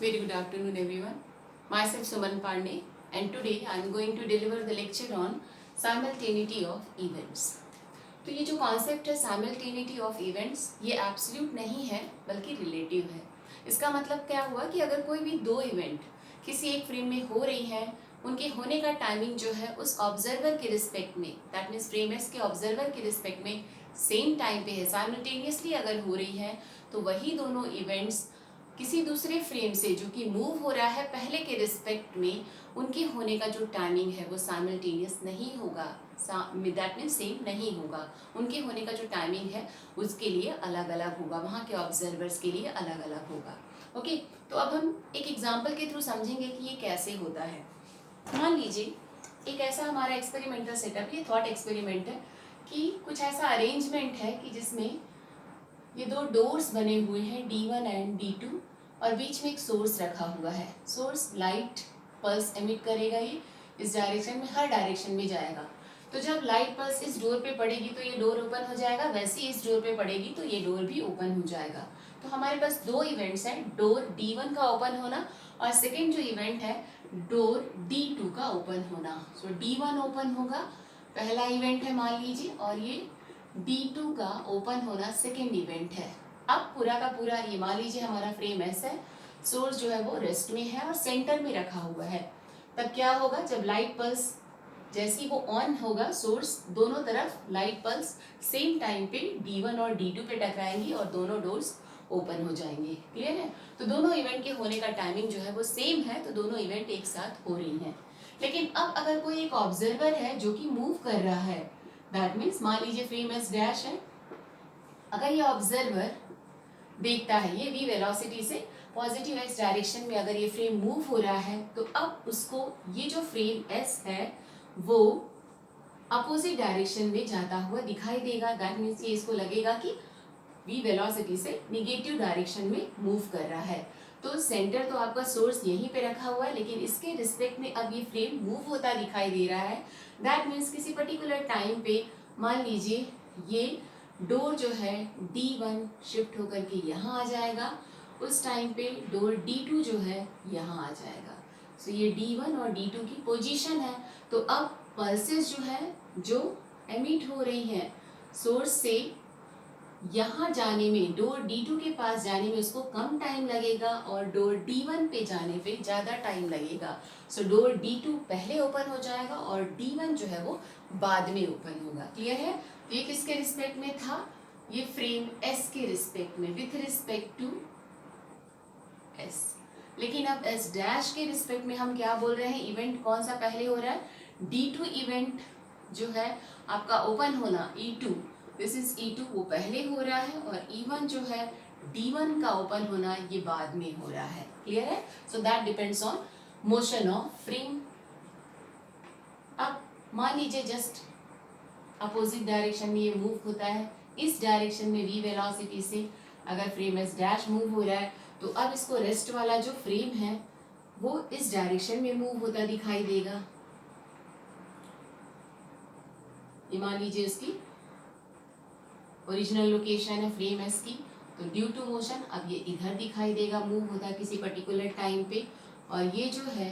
Very good afternoon everyone. Myself Suman Pandey and today I am going to deliver the lecture on simultaneity of events. तो ये जो concept है simultaneity of events ये absolute नहीं है बल्कि relative है. इसका मतलब क्या हुआ कि अगर कोई भी दो इवेंट किसी एक फ्रेम में हो रही है उनके होने का टाइमिंग जो है उस ऑब्जर्वर के रिस्पेक्ट में दैट मीन्स फ्रेम एस के ऑब्जर्वर के रिस्पेक्ट में सेम टाइम पे है साइमल्टेनियसली अगर हो रही है तो वही दोनों इवेंट्स किसी दूसरे फ्रेम से जो कि मूव हो रहा है पहले के रिस्पेक्ट में उनके होने का जो टाइमिंग है वो साइमल्टेनियस नहीं होगा. दैट मीन्स सेम नहीं होगा. उनके होने का जो टाइमिंग है उसके लिए अलग अलग होगा, वहाँ के ऑब्जर्वर्स के लिए अलग अलग होगा. ओके तो अब हम एक एग्जाम्पल के थ्रू समझेंगे कि ये कैसे होता है. मान लीजिए एक ऐसा हमारा एक्सपेरिमेंटल सेटअप, ये थॉट एक्सपेरिमेंट है कि कुछ ऐसा अरेंजमेंट है कि जिसमें ये दो डोर्स बने हुए हैं D1 एंड D2 और बीच में एक सोर्स रखा हुआ है. सोर्स लाइट पल्स एमिट करेगा, ये इस डायरेक्शन में हर डायरेक्शन में जाएगा. तो जब लाइट पल्स इस डोर पे पड़ेगी तो ये डोर ओपन हो जाएगा, वैसे ही इस डोर पे पड़ेगी तो ये डोर भी ओपन हो जाएगा. तो हमारे पास दो इवेंट्स हैं, डोर D1 का ओपन होना और सेकेंड जो इवेंट है डोर D2 का ओपन होना. सो D1 ओपन होगा, पहला इवेंट है मान लीजिए, और ये D2 का ओपन होना सेकेंड इवेंट है. अब पूरा का पूरा ये मान लीजिए हमारा फ्रेम ऐसा है, सोर्स जो है वो रेस्ट में है और सेंटर में रखा हुआ है. तब क्या होगा, जब लाइट पल्स जैसी वो ऑन होगा सोर्स, दोनों तरफ लाइट पल्स सेम टाइम पे D1 और D2 पे टकराएंगी और दोनों डोर्स ओपन हो जाएंगे. क्लियर है. तो दोनों इवेंट के होने का टाइमिंग जो है वो सेम है, तो दोनों इवेंट एक साथ हो रही हैं. लेकिन अब अगर कोई एक ऑब्जर्वर है जो कि मूव कर रहा है, दैट मीन्स मान लीजिए फ्रेम एस डैश है, अगर ये ऑब्जर्वर देखता है ये v वेलोसिटी से पॉजिटिव x डायरेक्शन में अगर ये फ्रेम मूव हो रहा है तो अब उसको ये जो फ्रेम s है वो अपोजिट डायरेक्शन में जाता हुआ दिखाई देगा. दैट मीन्स ये इसको लगेगा कि v वेलोसिटी से निगेटिव डायरेक्शन में मूव कर रहा है. तो सेंटर तो आपका सोर्स यहीं पे रखा हुआ है, लेकिन इसके रिस्पेक्ट में अब ये फ्रेम मूव होता दिखाई दे रहा है. दैट मीन्स किसी पर्टिकुलर टाइम पे मान लीजिए ये डोर जो है D1 शिफ्ट होकर के यहाँ आ जाएगा, उस टाइम पे डोर D2 जो है यहाँ आ जाएगा. सो ये D1 और D2 की पोजीशन है. तो अब पल्सेस जो है जो एमिट हो रही हैं सोर्स से यहाँ जाने में, डोर D2 के पास जाने में उसको कम टाइम लगेगा और डोर D1 पे जाने पे ज़्यादा टाइम लगेगा. सो डोर D2 पहले ओपन हो जाएगा और D1 जो है वो बाद में ओपन होगा. क्लियर है. ये किसके रिस्पेक्ट में था, ये फ्रेम S के रिस्पेक्ट में, विथ रिस्पेक्ट टू S. लेकिन अब S डैश के रिस्पेक्ट में हम क्या बोल रहे हैं, इवेंट कौन सा पहले हो रहा है, D2 इवेंट जो है आपका ओपन होना E2, दिस इज E2, वो पहले हो रहा है और E1 जो है D1 का ओपन होना ये बाद में हो रहा है. क्लियर है. So that depends on motion of frame. अब मान लीजिए जस्ट अपोजिट डायरेक्शन में ये मूव होता है, इस डायरेक्शन में v वेलोसिटी से अगर फ्रेम एस डैश मूव हो रहा है तो अब इसको रेस्ट वाला जो फ्रेम है वो इस डायरेक्शन में मूव होता दिखाई देगा. ये मान लीजिए इसकी ओरिजिनल लोकेशन है फ्रेम एस की, तो ड्यू टू मोशन अब ये इधर दिखाई देगा मूव होता है किसी पर्टिकुलर टाइम पे. और ये जो है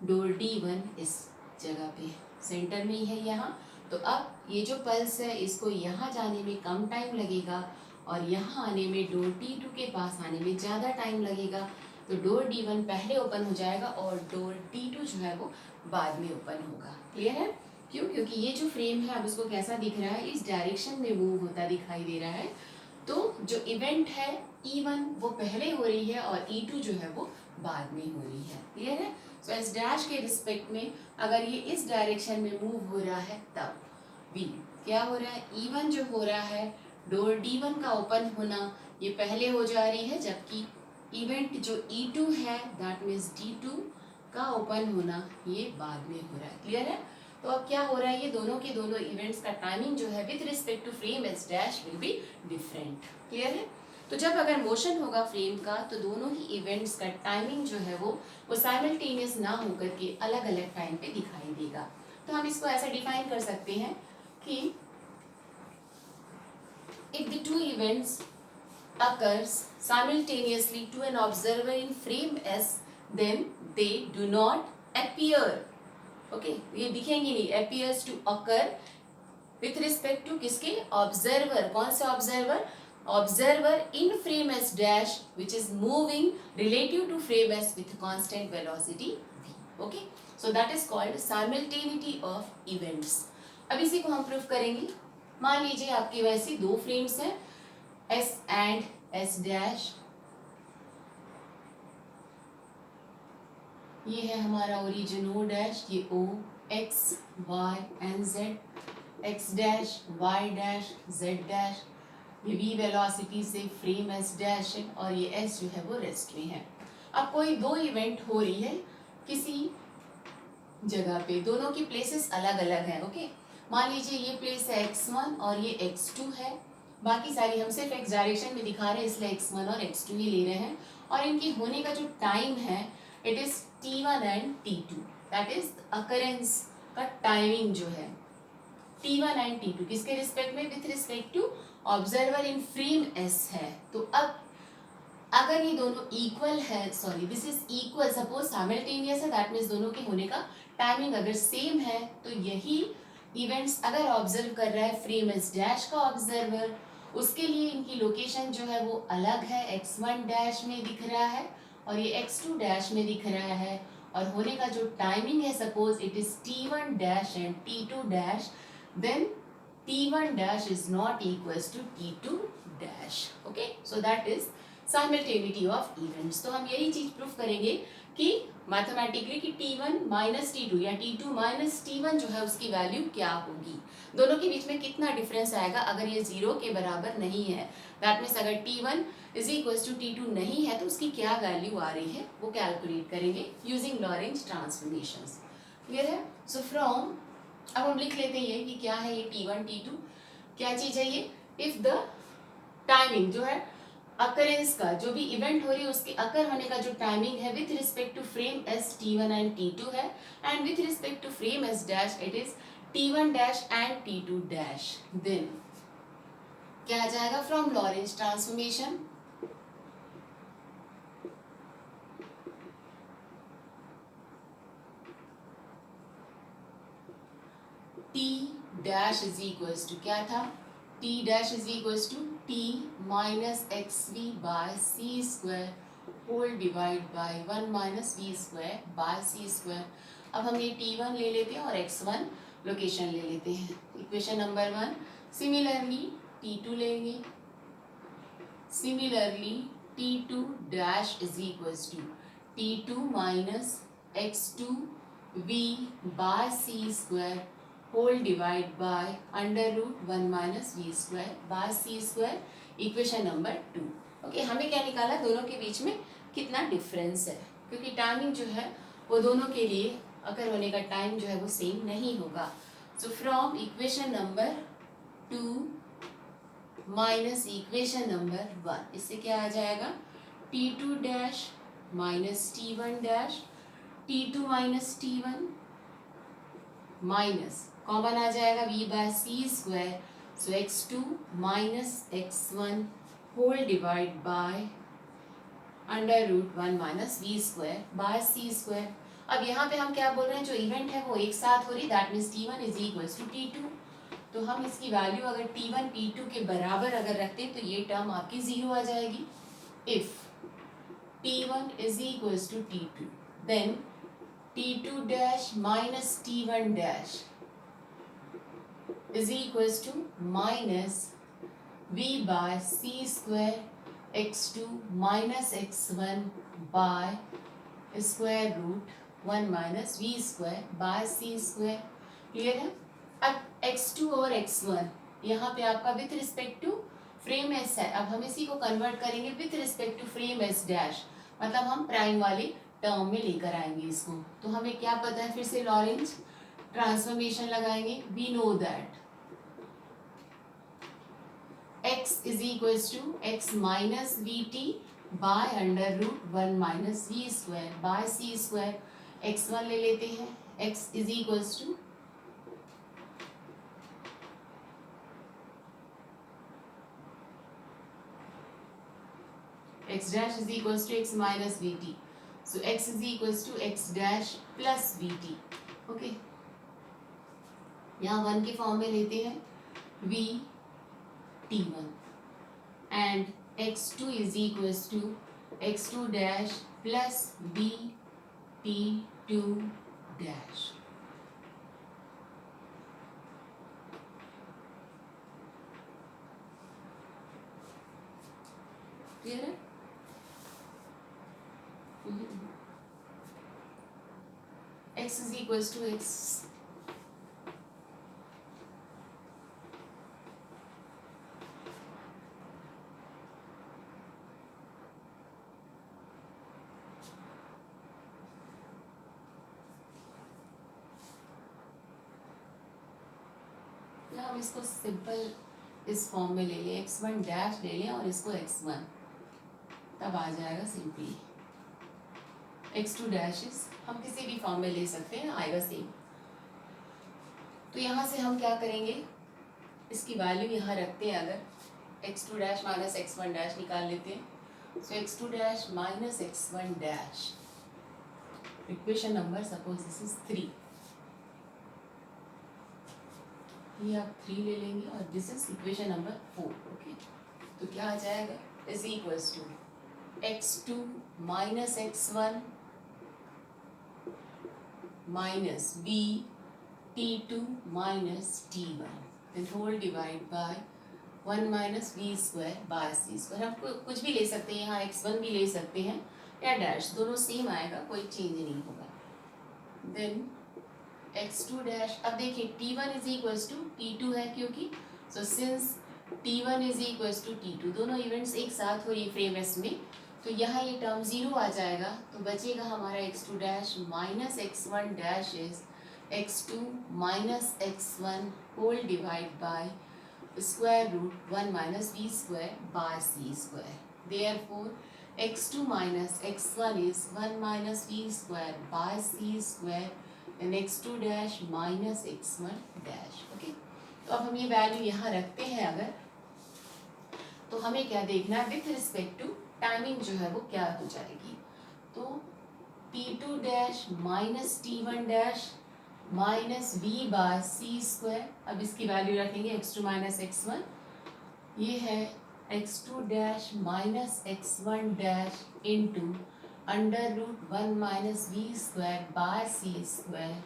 डोर D1 इस जगह पे सेंटर में ही है यहाँ. तो अब ये जो पल्स है इसको यहाँ जाने में कम टाइम लगेगा और यहाँ आने में डोर D2 के पास आने में ज़्यादा टाइम लगेगा. तो डोर D1 पहले ओपन हो जाएगा और डोर D2 जो है वो बाद में ओपन होगा. क्लियर है. क्यों, क्योंकि ये जो फ्रेम है अब उसको कैसा दिख रहा है, इस डायरेक्शन में मूव होता दिखाई दे रहा है. तो जो इवेंट है E1 वो पहले हो रही है और E2 जो है वो बाद में हो रही है. क्लियर है. सो इस डैश के रिस्पेक्ट में अगर ये इस डायरेक्शन में मूव हो रहा है तब V क्या हो रहा है, E1 जो हो रहा है डोर D1 का ओपन होना ये पहले हो जा रही है, जबकि इवेंट जो E2 है दैट मीन्स D2 का ओपन होना ये बाद में हो रहा है. क्लियर है. तो अब क्या हो रहा है, ये दोनों के दोनों इवेंट्स का टाइमिंग जो है with respect to frame S dash will be different. Clear है. तो जब अगर मोशन होगा फ्रेम का तो दोनों ही इवेंट्स का टाइमिंग जो है वो साइमल्टेनियस ना होकर के अलग अलग टाइम पे दिखाई देगा. तो हम इसको ऐसा डिफाइन कर सकते हैं कि if the two events occurs simultaneously to an observer in frame S, then they do not appear. Okay, ये दिखेंगे नहीं. appears to occur with respect to किसके? observer. कौन से observer? observer in frame S dash which is moving relative to frame S with constant velocity v. Okay, so that is called simultaneity of events. अब इसी को हम proof करेंगे. मान लीजिए आपकी वैसी दो फ्रेम्स हैं S and S dash. ये है हमारा ओरिजिन O डैश, ये O, X, Y and Z, X dash, Y dash, Z dash. ये V वेलोसिटी से फ्रेम S डैश है और ये S जो है वो रेस्ट में है. अब कोई दो इवेंट हो रही है किसी जगह पे, दोनों की प्लेसेस अलग अलग हैं. ओके, मान लीजिए ये प्लेस है x1 और ये x2 है. बाकी सारी हम सिर्फ x डायरेक्शन में दिखा रहे हैं इसलिए x1 और x2 ही ले रहे हैं. और इनकी होने का जो टाइम है it is t1 and t2. That is occurrence का टाइमिंग जो है t1 एंड t2 किसके रिस्पेक्ट में? With respect to observer in frame S है. तो अब अगर ये दोनों इक्वल है, sorry this is equal, suppose simultaneous है, दैट मीन्स दोनों के होने का टाइमिंग अगर सेम है तो यही इवेंट्स अगर ऑब्जर्व कर रहा है फ्रेम S डैश का ऑब्जर्वर, उसके लिए इनकी लोकेशन जो है वो अलग है. x1 डैश में दिख रहा है और ये x2 डैश में दिख रहा है. और होने का जो टाइमिंग है suppose it is t1 dash and t2 dash, then t1 dash is not equals to t2 dash. Okay, so that is simultaneity of events. तो हम यही चीज प्रूफ करेंगे कि मैथमेटिकली कि t1 माइनस t2 या t2 माइनस t1 जो है उसकी वैल्यू क्या होगी, दोनों के बीच में कितना डिफरेंस आएगा अगर ये जीरो के बराबर नहीं है. दैट मीन्स अगर t1 is equals to t2 नहीं है तो उसकी क्या वैल्यू आ रही है वो कैलकुलेट करेंगे यूजिंग लॉरेंज ट्रांसफॉर्मेशंस. क्लियर है? सो फ्रॉम, अब हम लिख लेते हैं कि क्या है ये t1 t2 क्या चीज है ये. इफ द टाइमिंग जो है अकरेंस का, जो भी इवेंट हो रही है उसके अकर होने का जो टाइमिंग है with respect to frame S t1 and t2 है, and with respect to frame S dash it is t1 dash and t2 dash, then क्या आ जाएगा from Lorentz transformation t dash is equals to क्या था, t dash is equals to t minus xv by c square whole divide by 1 minus v square by c square. अब हम ये t1 ले लेते हैं और x1 लोकेशन ले लेते हैं. Equation number 1. सिमिलरली t2 लेंगे. Similarly t2 dash is equals to t2 minus x2 v by c square whole divide by under root 1 minus we square by C square. Equation number 2. Okay, हमें क्या निकाला, दोनों के बीच में कितना difference है, क्योंकि टाइमिंग जो है वो दोनों के लिए अगर होने का टाइम जो है वो सेम नहीं होगा. So from equation number 2 minus equation number 1, इससे क्या आ जाएगा t2 dash minus t1 dash, t2 minus t1 minus common आ जाएगा v by C square. So x2 minus x1 whole divide by under root 1 minus we square by C square. अब यहाँ पे हम क्या बोल रहे हैं, जो इवेंट है वो एक साथ हो रही, that means t1 is equals to t2. तो हम इसकी वैल्यू अगर t1 t2 के बराबर अगर रखते हैं तो ये टर्म आपकी जीरो आ जाएगी. If t1 is equals to t2 then t2 dash minus t1 dash is equals to minus v by c square x2 minus x1 by square root 1 minus v square by c square. Clear है? अब x2 और x1 यहाँ पे आपका with respect to frame S है. अब हम इसी को कन्वर्ट करेंगे with respect to frame S dash, मतलब हम प्राइम वाली टर्म में लेकर आएंगे इसको. तो हमें क्या पता है, फिर से लॉरेंज ट्रांसफॉर्मेशन लगाएंगे. We know that x is equals to x minus V T by under root 1 minus we square by C square. x1 ले लेते हैं, x is equals to x dash is equals to x minus vt. So x is equals to x dash plus vt. Okay, यहाँ 1 के form में लेते हैं v t1 and x2 is equals to x2 dash plus v t2 dash. Clear है? x is equals to x या हम इसको simple इस फॉर्म में ले लें, x1 डैश ले लें और इसको x1, तब आ जाएगा सिंपली x2 डैशेस। हम किसी भी फॉर्म में ले सकते हैं, आएगा सेम। तो यहाँ से हम क्या करेंगे, इसकी वैल्यू यहाँ रखते हैं, अगर x2 dash minus x1 dash निकाल लेते हैं। So x2 dash minus x1 dash, equation number suppose this is 3, ये आप 3 ले लेंगे और this is equation number 4। Okay, तो क्या आ जाएगा, is equals to x2 minus x1 minus v t2 minus t1 then whole divide by 1 minus v square by c square. हम कुछ भी ले सकते हैं, यहाँ x1 भी ले सकते हैं या डैश, दोनों सेम आएगा, कोई चेंज नहीं होगा। देन x2 डैश, अब देखिए t1 is equals to t2 है, क्योंकि so since t1 is equals to t2, दोनों इवेंट्स एक साथ हो रही फ्रेम एस में, तो यहाँ ये टर्म 0 आ जाएगा, तो बचेगा हमारा x2 dash minus x1 dash is x2 minus x1 whole divide by square root 1 minus v square by c square. Therefore x2 minus x1 is 1 minus v square by c square and x2 dash minus x1 dash. Okay, तो अब हम ये value यहाँ रखते हैं अगर, तो हमें क्या देखना है, विथ रिस्पेक्ट टू टाइमिंग जो है वो क्या हो जाएगी। तो t2 dash minus t1 dash minus v by c square, अब इसकी वैल्यू रखेंगे x2 माइनस x1, ये है x2 dash minus x1 dash into under root 1 minus v square by c square,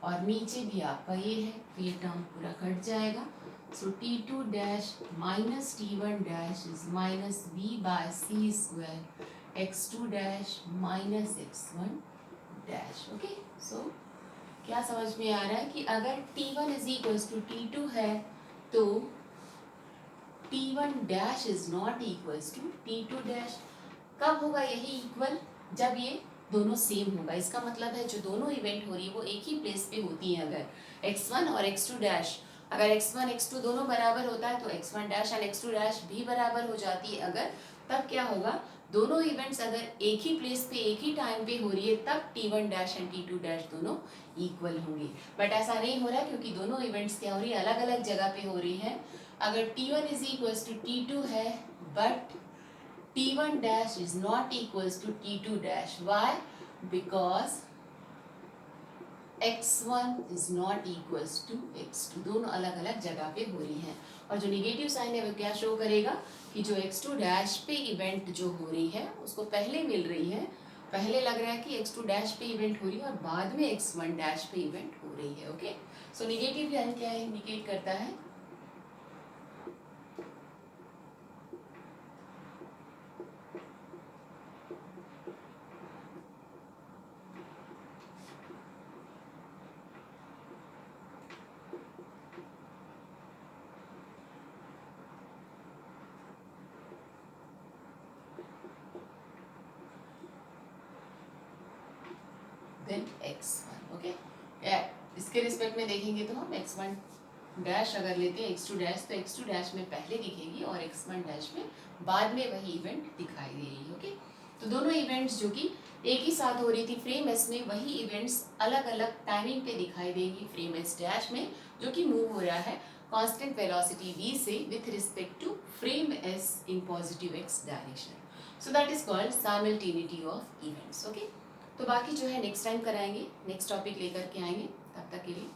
और नीचे भी आपका ये है, तो ये टर्म पूरा कट जाएगा। So t2 dash minus t1 dash is minus v by c square x2 dash minus x1 dash. Okay, so क्या समझ में आ रहा है कि अगर t1 is equals to t2 है, तो t1 dash is not equals to t2 dash. कब होगा यही इक्वल, जब ये दोनों सेम होगा। इसका मतलब है जो दोनों इवेंट हो रही है वो एक ही प्लेस पे होती हैं। अगर x1 और x2 डैश, अगर x1 x2 दोनों बराबर होता है तो x1 डैश और x2 डैश भी बराबर हो जाती है। अगर तब क्या होगा, दोनों इवेंट्स अगर एक ही प्लेस पे एक ही टाइम पे हो रही है तब t1 dash and t2 dash दोनों इक्वल होंगे। बट ऐसा नहीं हो रहा क्योंकि दोनों इवेंट्स क्या हो रही है, अलग अलग जगह पे हो रही है। अगर t1 is equals to t2 है but t1 dash is not equals to t2 dash. Why? Because x1 is not equals to x2, दोनों अलग अलग जगह पे हो रही हैं। और जो निगेटिव साइन है वो क्या शो करेगा कि जो x2 डैश पे इवेंट जो हो रही है उसको पहले मिल रही है, पहले लग रहा है कि x2 डैश पे इवेंट हो रही है और बाद में x1 डैश पे इवेंट हो रही है। ओके, सो निगेटिव साइन क्या है, इंडिकेट करता है देन x1। ओके, इसके रिस्पेक्ट में देखेंगे तो हम x1 डैश अगर लेते हैं x2 डैश, तो x2 डैश में पहले दिखेगी और x1 डैश में बाद में वही इवेंट दिखाई देगी। ओके, तो दोनों इवेंट्स जो कि एक ही साथ हो रही थी फ्रेम एस में, वही इवेंट्स अलग अलग टाइमिंग पे दिखाई देगी फ्रेम एस डैश में, जो कि मूव हो रहा है कांस्टेंट वेलोसिटी v से with respect to frame S in positive x direction. So that is called simultaneity of events. Okay, तो बाकी जो है नेक्स्ट टाइम कराएंगे, नेक्स्ट टॉपिक लेकर के आएंगे. तब तक के लिए